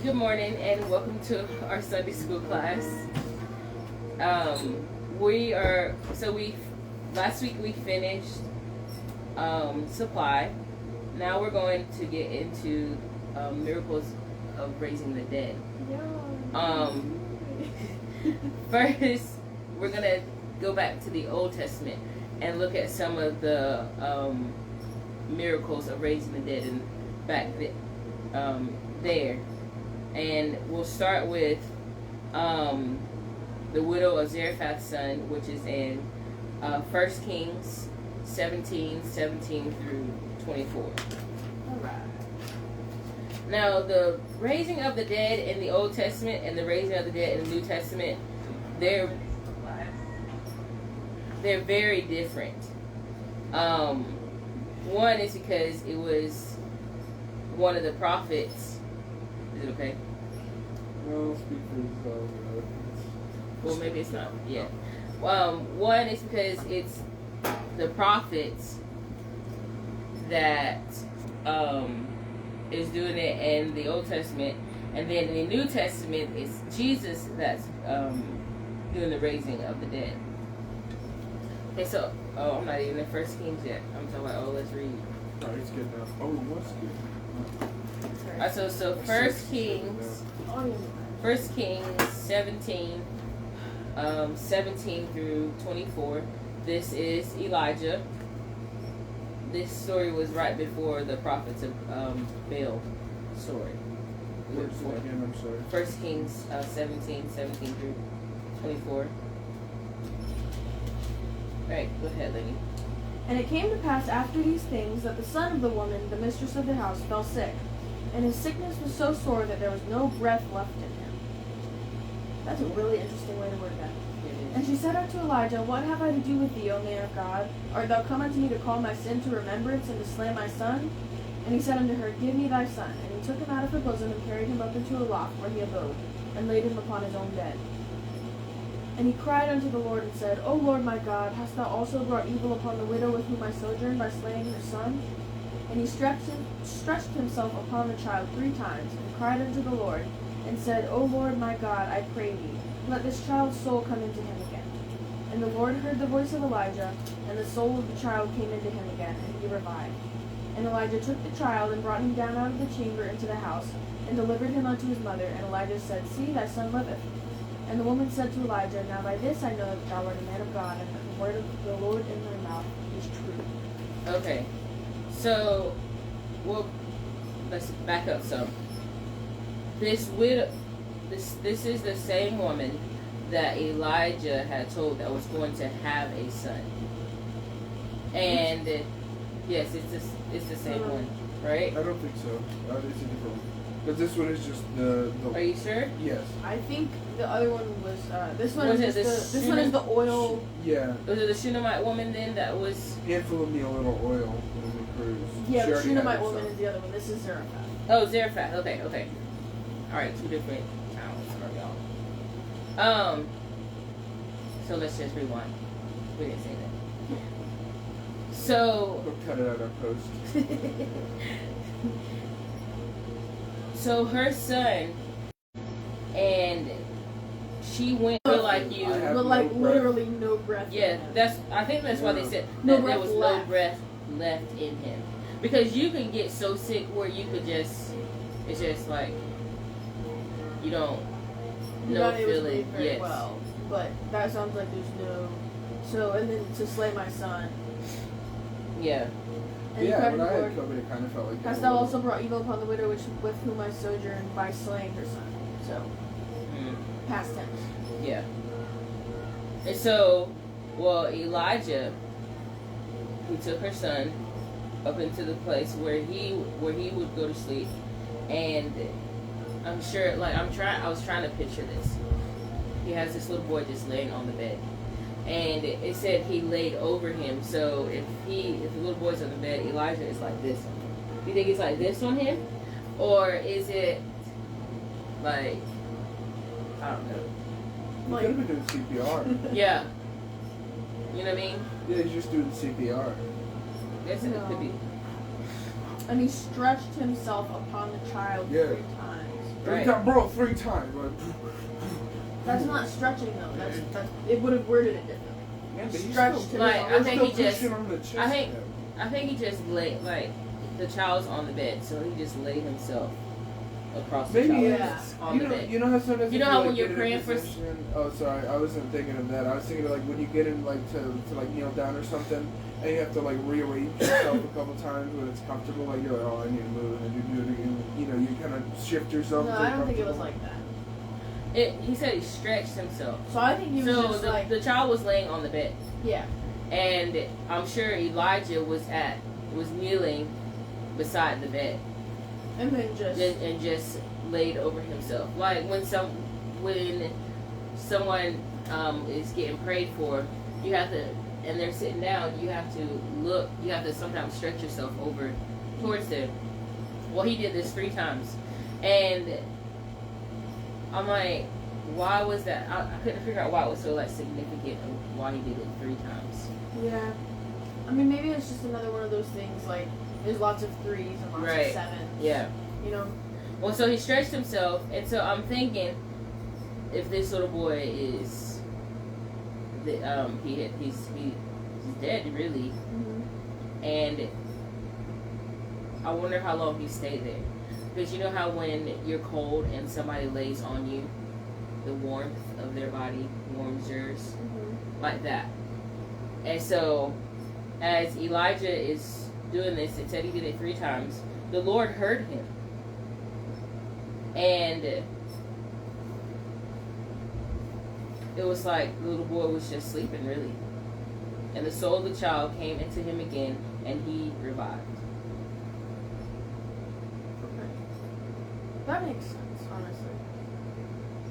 Good morning and welcome to our Sunday school class. Last week we finished supply. Now we're going to get into miracles of raising the dead. First, we're going to go back to the Old Testament and look at some of the miracles of raising the dead and there. And we'll start with the Widow of Zerifath Sun, which is in 1 Kings 17 through 24. All right. Now, the raising of the dead in the Old Testament and the raising of the dead in the New Testament, they're very different. One is because it was one of the prophets. Is it okay? No, speak for yourself. Well, maybe it's not. Yeah. One is because it's the prophets that is doing it in the Old Testament, and then in the New Testament, it's Jesus that's doing the raising of the dead. Okay, so I'm not even in 1 Kings yet. I'm talking about let's read. Oh, it's good now. Oh, what's good? So 1 Kings 17 through 24. This is Elijah. This story was right before the prophets of Baal story. What's it again? I'm sorry. 1 Kings 17 through 24. Alright, go ahead, Lanee. And it came to pass after these things that the son of the woman, the mistress of the house, fell sick, and his sickness was so sore that there was no breath left in him. That's a really interesting way to word that. And she said unto Elijah, What have I to do with thee, O man of God? Art thou come unto me to call my sin to remembrance and to slay my son? And he said unto her, Give me thy son. And he took him out of her bosom and carried him up into a loft where he abode, and laid him upon his own bed. And he cried unto the Lord and said, O Lord my God, hast thou also brought evil upon the widow with whom I sojourn by slaying her son? And he stretched himself upon the child 3 times, and cried unto the Lord, and said, O Lord my God, I pray thee, let this child's soul come into him again. And the Lord heard the voice of Elijah, and the soul of the child came into him again, and he revived. And Elijah took the child, and brought him down out of the chamber into the house, and delivered him unto his mother. And Elijah said, See, thy son liveth. And the woman said to Elijah, Now by this I know that thou art a man of God, and that the word of the Lord in thy mouth is true. Okay. So, let's back up some. This widow, this is the same woman that Elijah had told that was going to have a son. And yes, it's the same one, right? I don't think so. It's a different one. But this one is just the. Are you sure? Yes. I think the other one was this one. Was is it just this one is the oil. Yeah. Was it the Shunammite woman then that was? Handful of me a little oil was in cruise. Yeah, She the already Shunammite had woman some. is the other one. This is Zerifath. Oh, Zerifath. Okay. All right, 2 different towns. Sorry, y'all. So let's just rewind. We didn't say that. So. We'll cut it out of post. So her son, and she went like you. I have But like no breath. literally no breath. Yeah, in him. I think that's why they said No that there breath was no left. breath left in him. Because you can get so sick where you could it's just like, you don't, You're no not able to feeling, breathe very yes. well. But that sounds like there's no. So and then to slay my son. Yeah. And he Yeah, cried when unto I the had Lord, COVID, it kind of felt like. Hast thou also brought evil upon the widow with whom I sojourn by slaying her son? So past tense. Yeah. And so, Elijah, he took her son up into the place where he would go to sleep, and I'm sure, I was trying to picture this. He has this little boy just laying on the bed, and it said he laid over him. So if the little boy's on the bed, Elijah is like this on him. Do you think it's like this on him, or is it like, I don't know? You could have been doing CPR. Yeah. You know what I mean? Yeah, he's just doing CPR. Guess it could be. And he stretched himself upon the child Yeah. 3 times. Right. Bro, 3 times. Like, That's not stretching though. That's it would have worded it differently. yeah, but he's Stretched still- to Like, I they're think still he just- pushing on the chest I think- stab. I think he just laid, like, the child's on the bed, so he just laid himself across the Maybe child yeah. on you the know, bed. you know how sometimes You know if how like, when you're get in a praying for- position- oh, sorry, I wasn't thinking of that. I was thinking of like when you get in like to like kneel down or something, and you have to like rearrange yourself a couple times when it's comfortable. Like you're like, oh, I need to move, and you do it again. You know, you kind of shift yourself. No, to I don't think it was comfortable. like that. He said he stretched himself. So I think he was So just like, the child was laying on the bed, yeah. and I'm sure Elijah was kneeling beside the bed And then just and just laid over himself. Like when someone is getting prayed for, you have to, and they're sitting down, you have to sometimes stretch yourself over towards them. Well, he did this 3 times, and I'm like, why was that? I couldn't figure out why it was so like significant of why he did it 3 times. yeah. I mean, maybe it's just another one of those things like there's lots of 3s and lots Right. of 7s. Yeah. You know. Well, so he stretched himself, and so I'm thinking, if this little boy is, he's dead really, Mm-hmm. and I wonder how long he stayed there, because you know how when you're cold and somebody lays on you, the warmth of their body warms yours, Mm-hmm. like that. And so, as Elijah is doing this, it said he did it 3 times. The Lord heard him. And it was like the little boy was just sleeping, really. And the soul of the child came into him again, and he revived. That makes sense, honestly.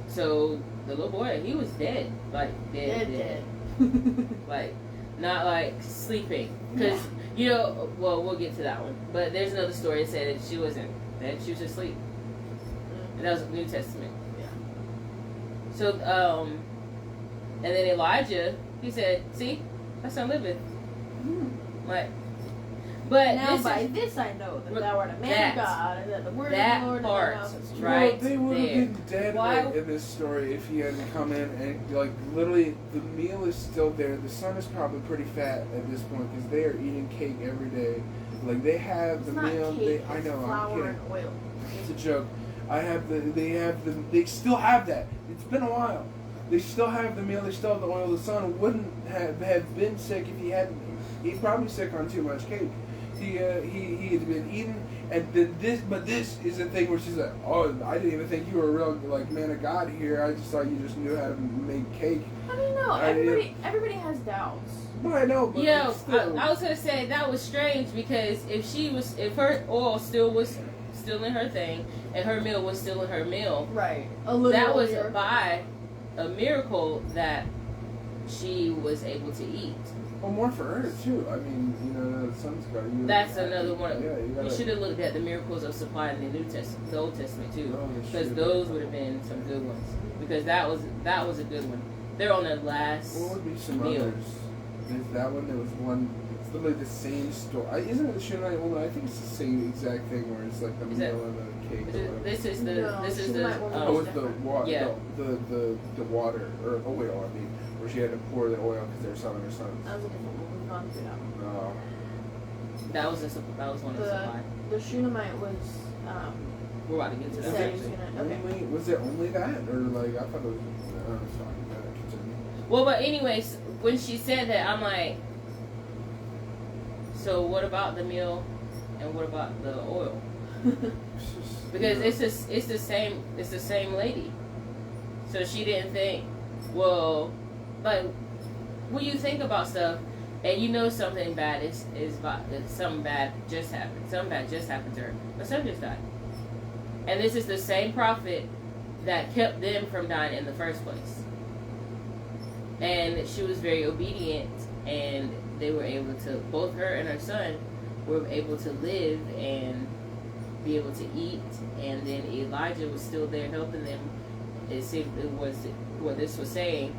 So the little boy, he was dead, like dead. Like not like sleeping, because you know. Well, we'll get to that one. But there's another story that said that she wasn't dead; she was asleep. And that was the New Testament. Yeah. So, and then Elijah, he said, "See, my son liveth." Like, but Now this by is, this I know that Look, thou art a man that- of God, and that the word that of the Lord part. in thy mouth is true. Right Well, they would have there. been dead Why- like, in this story if he hadn't come in and like literally the meal is still there. The son is probably pretty fat at this point because they are eating cake every day. Like they have It's the not meal. cake, I it's know. I'm flour kidding. and oil. It's a joke. They still have that. It's been a while. They still have the meal. They still have the oil. The son wouldn't have been sick if he hadn't. He's probably sick on too much cake. He had been eating, and this is the thing where she's like, oh, I didn't even think you were a real like man of God here. I just thought you just knew how to make cake. I mean, no, everybody has doubts. But I know. But yo, it's still, I was gonna say that was strange because if her oil still was still in her thing and her meal was still in her meal, Right. A little that was earlier. by a miracle that she was able to eat. well, more for her too. I mean, you know, the son's got you. That's another one. Yeah, you You gotta. should have looked at the miracles of supply in the New Testament, the Old Testament too, Oh, because shit. those would have been some good ones. Because that was a good one. They're on their last What would be some meal. others? There's that one. There was one. It's literally the same story. Isn't it the Shunammite woman? I think it's the same exact thing where it's like the Is that- meal and the cake. This or is whatever. this is the No, this is she the might want to Oh, it's the different. water. Yeah. The water or oil. I mean, where she had to pour the oil because they were selling her sons. That was a different one. We've gone through that one. No. that was one of the supply. The Shunammite was, We're about to get to He that. said he was actually. gonna, okay. Only, was it only that, or like I thought it was? Sorry. Continue. Well, but anyways, when she said that, I'm like, so what about the meal, and what about the oil? It's just, Because you know, it's the same lady. So she didn't think, well, like when you think about stuff and you know something bad is about something bad just happened. Something bad just happened to her. Her son just died. And this is the same prophet that kept them from dying in the first place. And she was very obedient, and they were able to, both her and her son were able to live and be able to eat. And then Elijah was still there helping them. It seemed it was what this was saying.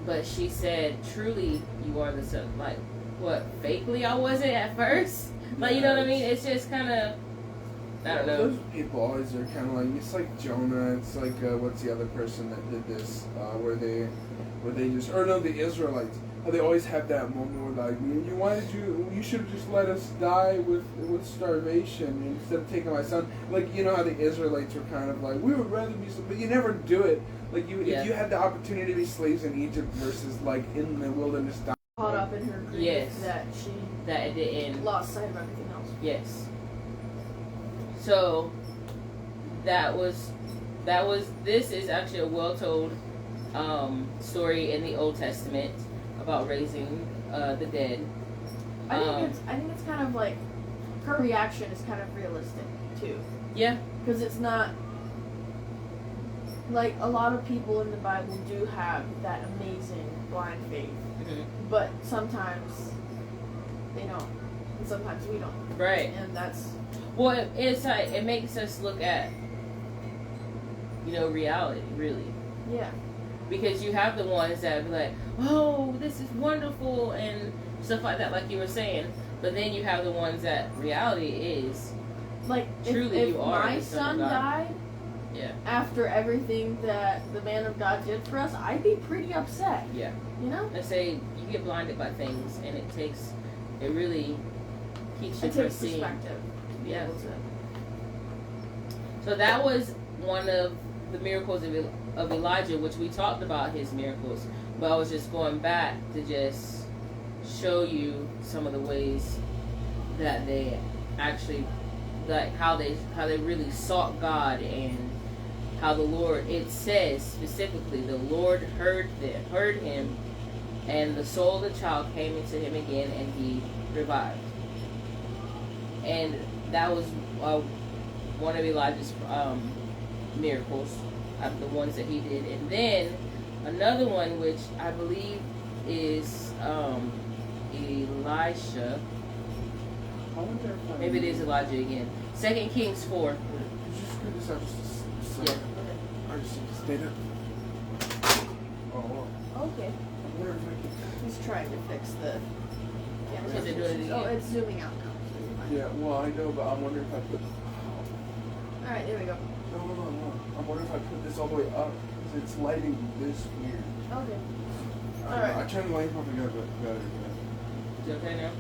But she said, truly, you are the son. Like, what, fakely I wasn't at first? Like, you know what I mean? It's just kind of, I don't know. Those people always are kind of like, it's like Jonah. It's like what's the other person that did this? Where they just, or no, the Israelites. How they always have that moment where like, you should have just let us die with starvation instead of taking my son. Like, you know how the Israelites were kind of like, we would rather be, but you never do it. Like if you had the opportunity to be slaves in Egypt versus like in the wilderness. Caught up in her grief Yes. that she That didn't. lost sight of everything else. Yes. So this is actually a well told story in the Old Testament about raising the dead. I think it's kind of like her reaction is kind of realistic too. Yeah. Because it's not like a lot of people in the Bible do have that amazing blind faith, but sometimes they don't, and sometimes we don't. Right. And that's it's like it makes us look at reality really. Yeah. Because you have the ones that be like, oh, this is wonderful and stuff like that, like you were saying. But then you have the ones that reality is like truly if you are my the son son of God. died. Yeah. After everything that the man of God did for us, I'd be pretty upset. Yeah. You know? I say you get blinded by things, and it really keeps you It from takes seeing. perspective to be Yeah. able to. So that was one of the miracles of Elijah, which we talked about his miracles, but I was just going back to just show you some of the ways that they actually, like how they really sought God, and how the Lord, it says specifically, the Lord heard him, and the soul of the child came into him again, and he revived. And that was one of Elijah's miracles, of the ones that he did. And then another one, which I believe is Elisha. Maybe it is Elijah again. 2 Kings 4. Could you screw this up just a second? Yeah. I just stayed up. Oh, well. Okay. Where if I can... He's trying to fix the camera. Is it doing it Oh, again? it's zooming out now. So you're fine. Yeah, well, I know, but I'm wondering if I put... Alright, there we go. No. I'm wondering if I put this all the way up, because it's lighting this weird. Okay. I turned the light off and got better. Is it okay now?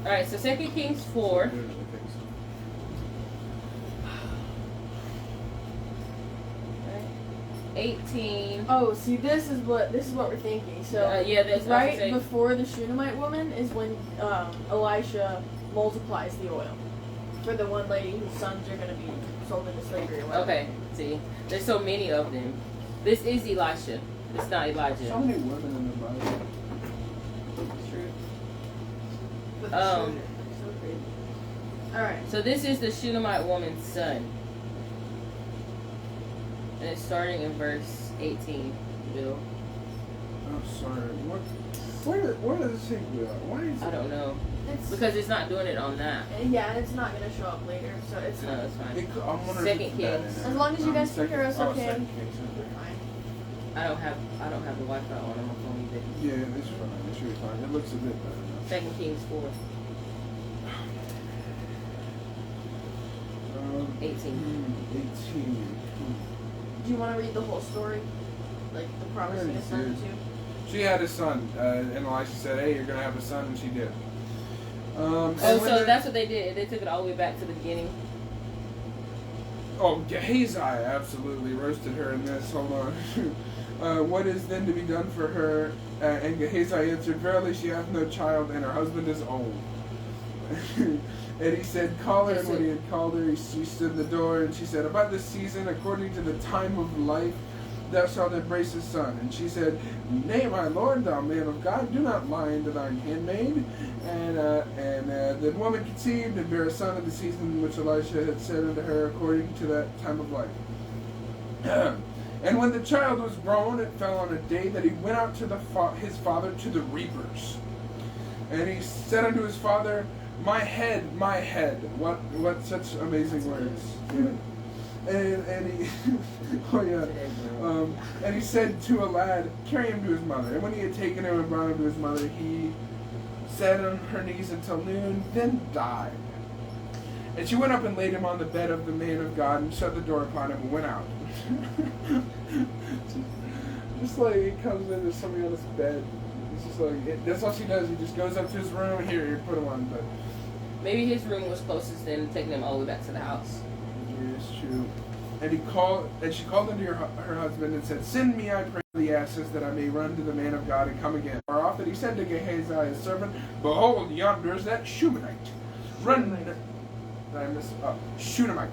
Alright, so 2 Kings 4. 18. Oh, see, this is what we're thinking. So Yeah, that's what I was right saying. before the Shunammite woman is when Elisha multiplies the oil for the one lady whose sons are going to be sold into slavery or whatever. Okay, see, there's so many of them. This is Elisha. It's not Elijah. So many women in the Bible. It's true. But the children, so crazy. All right. So this is the Shunammite woman's son. And it's starting in verse 18, Bill. I'm sorry. Where does it say Will? Why is I it? don't know. It's Because it's not doing it on that. yeah, and it's not going to show up later, so it's No, it's fine. I'm wondering Second if it's that Kings. in there. As long as you guys can hear us, okay. Second Kings, okay. fine. I don't have the Wi-Fi on my phone either. Yeah, it's fine. It should be fine. It looks a bit better now. 2 Kings 4, 18. 18. Do you want to read the whole story? Like the promising a son too? She had a son, and Elisha said, "Hey, you're gonna have a son," and she did. Oh, so that's what they did. They took it all the way back to the beginning. Oh, Gehazi absolutely roasted her in this. Hold on. What is then to be done for her? And Gehazi answered, "Verily, she hath no child, and her husband is old." And he said, "Call her." And when he had called her, she stood in the door, and she said, "About this season, according to the time of life, thou shalt embrace a son." And she said, "Nay, my lord, thou man of God, do not lie unto thine handmaid." And the woman conceived and bare a son in the season which Elisha had said unto her, according to that time of life. And when the child was grown, it fell on a day that he went out to his father to the reapers. And he said unto his father, my head. What such amazing words. Yeah. And he oh yeah. And he said to a lad, "Carry him to his mother." And when he had taken him and brought him to his mother, he sat on her knees until noon, then died. And she went up and laid him on the bed of the man of God and shut the door upon him and went out. just like he comes in, there's somebody on his bed. It's just like, that's all she does. He just goes up to his room, here, put him on. But maybe his room was closest to him, taking him all the way back to the house. Yeah, it's true. And she called unto her husband and said, Send me, I pray, the asses, that I may run to the man of God and come again. Far off that he said to Gehazi his servant, Behold, yonder is that Shunammite. Run. Shunammite.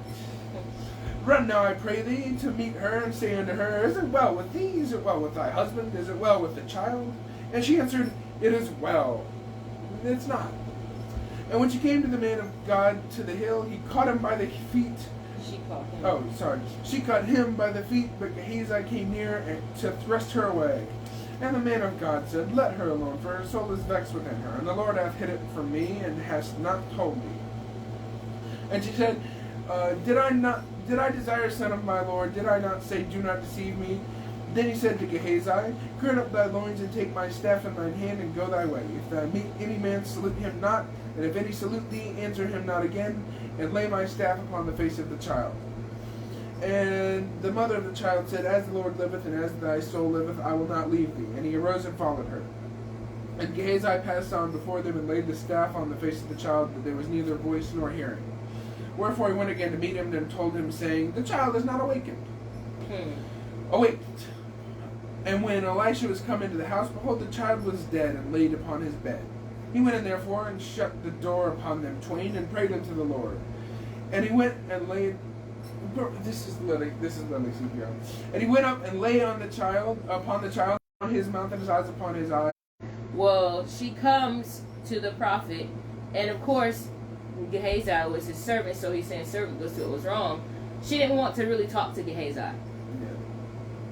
Run now, I pray thee, to meet her, and say unto her, Is it well with thee? Is it well with thy husband? Is it well with the child? And she answered, It is well. It's not. And when she came to the man of God to the hill, he caught him by the feet. She caught him. Oh, sorry. She caught him by the feet, but Gehazi came near to thrust her away. And the man of God said, Let her alone, for her soul is vexed within her, and the Lord hath hid it from me, and hast not told me. And she said, Did I desire a son of my Lord? Did I not say, Do not deceive me? Then he said to Gehazi, Gird up thy loins, and take my staff in thine hand, and go thy way. If thou meet any man, salute him not, and if any salute thee, answer him not again, and lay my staff upon the face of the child. And the mother of the child said, As the Lord liveth, and as thy soul liveth, I will not leave thee. And he arose and followed her. And Gehazi passed on before them, and laid the staff on the face of the child, but there was neither voice nor hearing. Wherefore he went again to meet him, and told him, saying, The child is not awakened. Awaked. And when Elisha was come into the house, behold, the child was dead, and laid upon his bed. He went in therefore, and shut the door upon them twain, and prayed unto the Lord. And he went and laid... This is literally CPR. And he went up and lay on the child, upon the child, on his mouth, and his eyes upon his eyes. Well, she comes to the prophet, and of course, Gehazi was his servant, so he's saying servant goes to what was wrong. She didn't want to really talk to Gehazi. Yeah.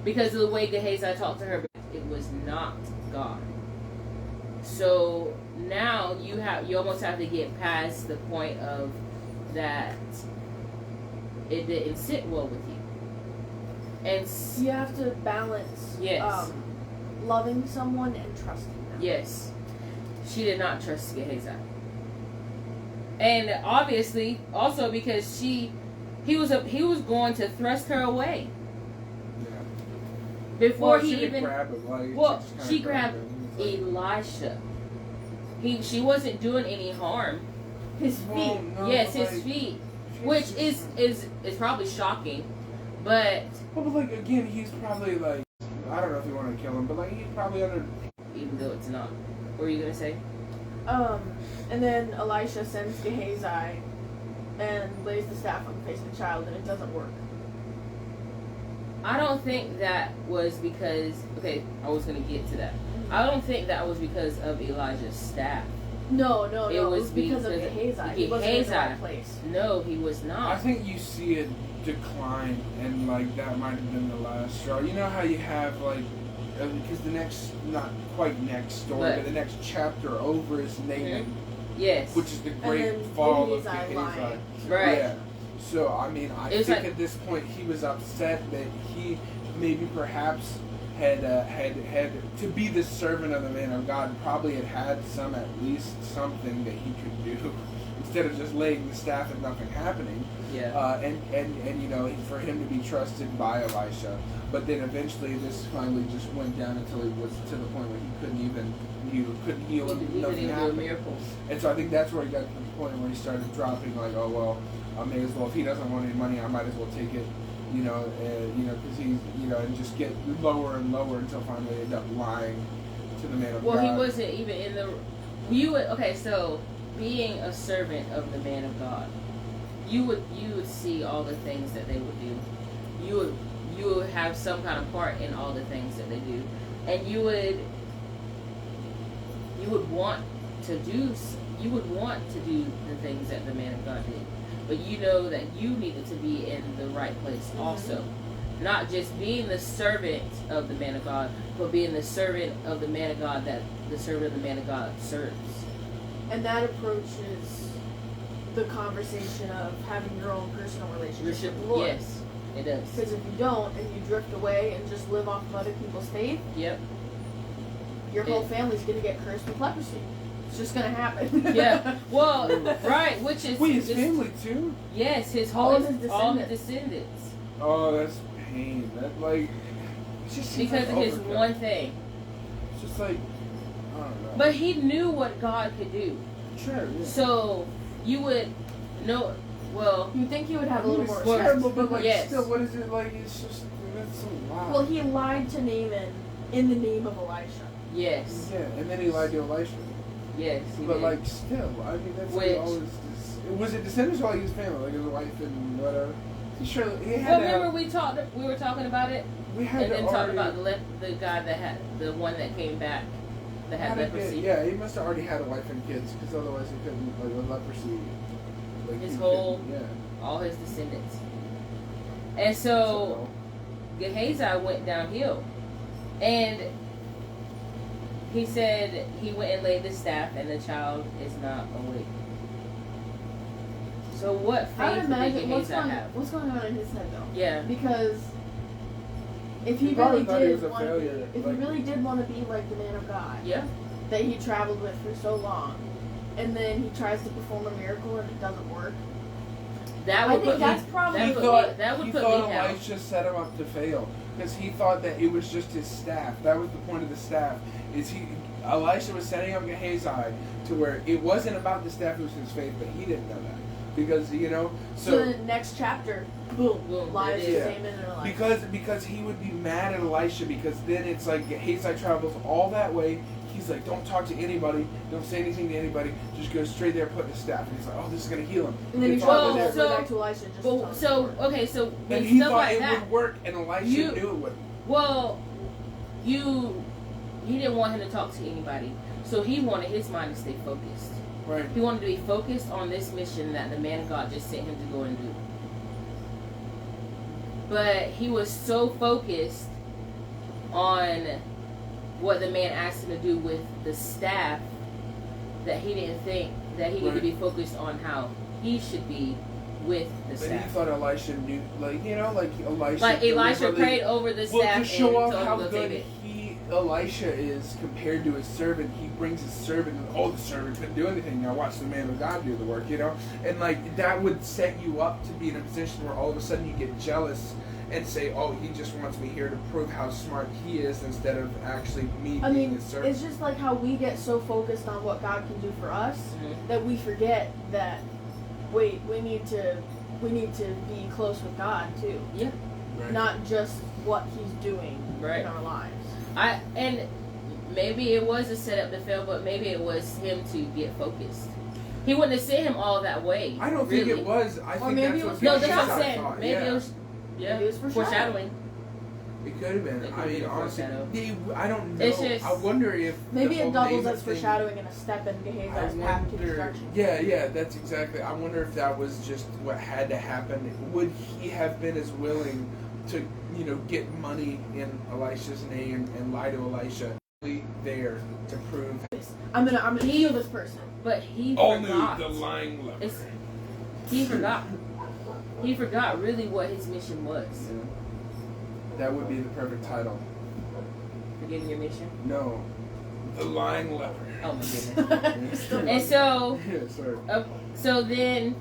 Because of the way Gehazi talked to her, it was not God. So now you almost have to get past the point of that it didn't sit well with you. And you have to balance loving someone and trusting them. Yes. She did not trust Gehazi. And obviously, also because he was going to thrust her away. Yeah. Before he even she grabbed Elisha. She wasn't doing any harm. His feet. No, yes, his feet. Which is probably shocking. But like again, he's probably like, I don't know if you want to kill him, but like he's probably under. Even though it's not. What were you gonna say? And then Elisha sends Gehazi and lays the staff on the face of the child, and it doesn't work. I don't think that was because... Okay, I was going to get to that. I don't think that was because of Elijah's staff. No. It was because of Gehazi. He wasn't in the right place. No, he was not. I think you see a decline, and like that might have been the last straw. You know how you have like... Because the next, not quite next story, but the next chapter over is Naaman. Mm-hmm. Yes. Which is the great fall of Gehazi. Right. Yeah. So, I mean, I think like, at this point he was upset that he maybe perhaps had to be the servant of the man of God, probably had at least something that he could do instead of just laying the staff and nothing happening. Yeah. And you know, for him to be trusted by Elisha. But then eventually this finally just went down until he was to the point where he couldn't heal him. Nothing happened. And so I think that's where he got to the point where he started dropping like, oh well, I may as well, if he doesn't want any money, I might as well take it, because he's, and just get lower and lower until finally end up lying to the man of God. Well, he wasn't even in the, so being a servant of the man of God, you would see all the things that they would do. You would have some kind of part in all the things that they do, and you would want to do the things that the man of God did. But you know that you needed to be in the right place also. Not just being the servant of the man of God, but being the servant of the man of God that the servant of the man of God serves. And that approaches the conversation of having your own personal relationship with the Lord. Yes, it does. Because if you don't, and you drift away and just live off of other people's faith, yep, your whole family's going to get cursed with leprosy. It's just gonna happen. Yeah. Well, right, which is Wait, his is- family too? Yes, his All whole of his all his descendants. descendants. Oh, that's pain. That like, it just seems Because like of his overkill. one thing. It's just like, I don't know. But he knew what God could do. sure, yeah. So you would know. Well, You'd think he would have a little more It's Well, terrible, but like, yes. still, what is it like? It's just that's so loud. Well, he lied to Naaman in the name of Elisha. yes, yeah, and then he lied to Elisha. yes. He But did. like, still, I mean, that's Which- like always. Was it descendants or like his family, like his wife and whatever? He sure he had. well, to remember have- we were talking about it, we had and to then talked already, about the guy that had the one that came back that had had to get- leprosy. yeah, he must have already had a wife and kids, because otherwise he couldn't like with leprosy. Like His he whole- couldn't- yeah. All his descendants. And so Gehazi went downhill, and he said he went and laid the staff, and the child is not awake. So what I would faith did imagine Gehazi have? what's going on in his head though. Yeah. Because if he He probably really thought he did was a want to failure, be, if like- he really did want to be like the man of God Yeah. that he traveled with for so long, and then he tries to perform a miracle and it doesn't work. That I would think put me. that's probably That He would thought, put me. That would he put thought me down. Elisha set him up to fail because he thought that it was just his staff. That was the point of the staff. Elisha was setting up Gehazi to where it wasn't about the staff; it was his faith. But he didn't know that because So the next chapter, boom, Boom, lies it to is. Naaman and Elisha. because he would be mad at Elisha because then it's like Gehazi travels all that way. He's like, don't talk to anybody, don't say anything to anybody, just go straight there, put the staff. And he's like, oh, this is gonna heal him. And then he Gets all travels the all there. the way back to Elisha just to tell him So the story. okay, so And when he stuff thought like it that. would work, and Elisha You- knew it would. Well, he didn't want him to talk to anybody, so he wanted his mind to stay focused. Right. He wanted to be focused on this mission that the man of God just sent him to go and do. But he was so focused on what the man asked him to do with the staff that he didn't think that he needed to be focused on how he should be with the But he staff. thought Elisha knew, like Elisha. Like Elisha deliberately- prayed over the Well, staff to and show told off him how to go good take it. Elisha is compared to his servant, he brings his servant, and the servant couldn't do anything. Now watch the man of God do the work, and like that would set you up to be in a position where all of a sudden you get jealous and say, oh, he just wants me here to prove how smart he is instead of actually me I being mean, his servant. it's just like how we get so focused on what God can do for us Mhm. that we forget that wait, we need to be close with God too, Right. not just what He's doing Right. in our lives. And maybe it was a setup to fail, but maybe it was him to get focused. He wouldn't have sent him all that way. I don't think really. it was. I Or think maybe that's it what was No, that's what I'm Gehazi saying. thought, Maybe yeah. it was. Yeah, Maybe it was foreshadowing. It could have been. It could I be mean, a honestly, foreshadow. I don't know. It's just- I wonder if Maybe the it whole doubles Naaman as thing- foreshadowing and a step in Gehazi's path to destruction. Yeah, that's exactly. I wonder if that was just what had to happen. Would he have been as willing to, get money in Elisha's name and lie to Elisha there to prove I'm gonna heal this person. But he only forgot. the lying leper? It's- He forgot. He forgot really what his mission was. Yeah. That would be the perfect title. Forgetting your mission. No, the lying leper. Oh my goodness. And so, Yeah, sorry. so then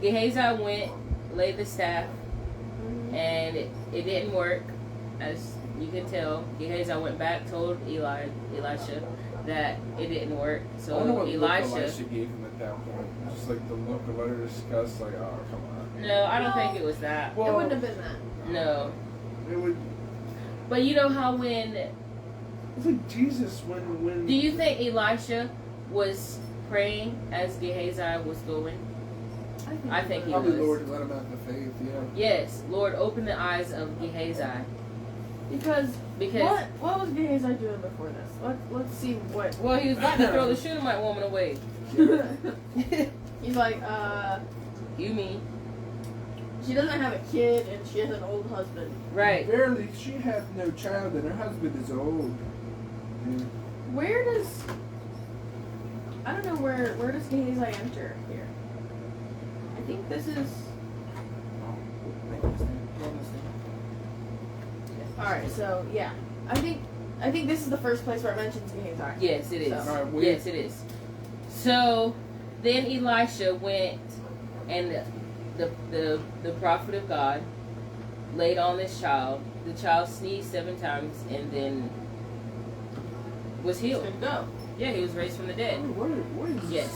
Gehazi went, laid the staff, and it didn't work, as you can tell. Gehazi went back, told Elisha that it didn't work. I wonder So what look Elisha. Elisha gave him at that point. Just like the look of utter disgust, like, oh, come on. No, I don't No. think it was that. Well, It wouldn't have been that. No. It would. But you know how when. It's like Jesus when. Do you think Elisha was praying as Gehazi was going? I think he Probably was. Lord let him have the faith. Yeah. Yes, Lord, open the eyes of Gehazi. Because Because, what was Gehazi doing before this? Let's see what. well, he was about to throw the Shunammite woman away. He's like, You mean. she doesn't have a kid and she has an old husband. Right. Barely, she hath no child, and her husband is old. Yeah. Where does I don't know where does Gehazi enter here? I think this is alright, so yeah. I think I think this is the first place where it mentions Gehazi. Yes, it is. So. Alright, Yes, it is. So then Elisha went, and the prophet of God laid on this child. The child sneezed 7 times and then was He's healed. good to go. Yeah, he was raised from the dead. What is Yes.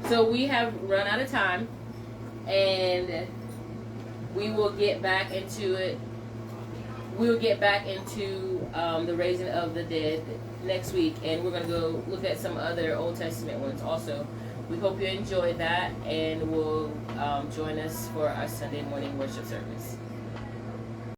So we have run out of time, and we will get back into it. We will get back into the raising of the dead next week, and we're going to go look at some other Old Testament ones also. We hope you enjoyed that, and will join us for our Sunday morning worship service.